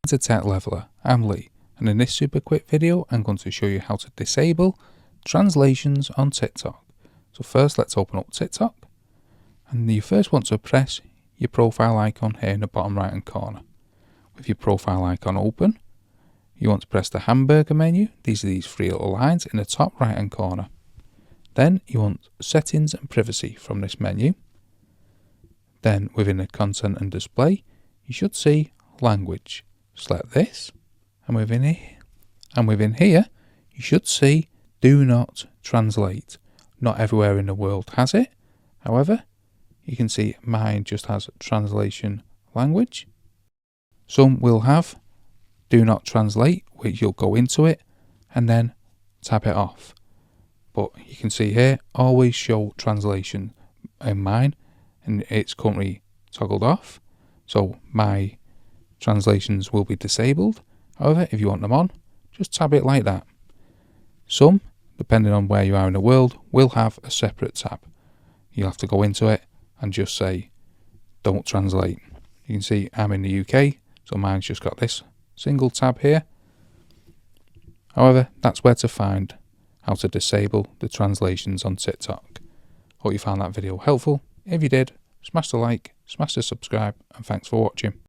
As a Tech Leveler, I'm Lee, and in this super quick video I'm going to show you how to disable translations on TikTok. So first let's open up TikTok, and you first want to press your profile icon here in the bottom right hand corner. With your profile icon open, you want to press the hamburger menu. These are these three little lines in the top right hand corner. Then you want settings and privacy from this menu. Then within the content and display, you should see language. Select this, and within here you should see do not translate. Not everywhere in the world has it. However, you can see mine just has translation language. Some will have do not translate, which you'll go into it and then tap it off. But you can see here always show translation in mine, and it's currently toggled off, so my translations will be disabled. However, if you want them on, just tap it like that. Some, depending on where you are in the world, will have a separate tab. You'll have to go into it and just say don't translate. You can see I'm in the UK, so mine's just got this single tab here. However, that's where to find how to disable the translations on TikTok. Hope you found that video helpful. If you did, smash the like, smash the subscribe, and thanks for watching.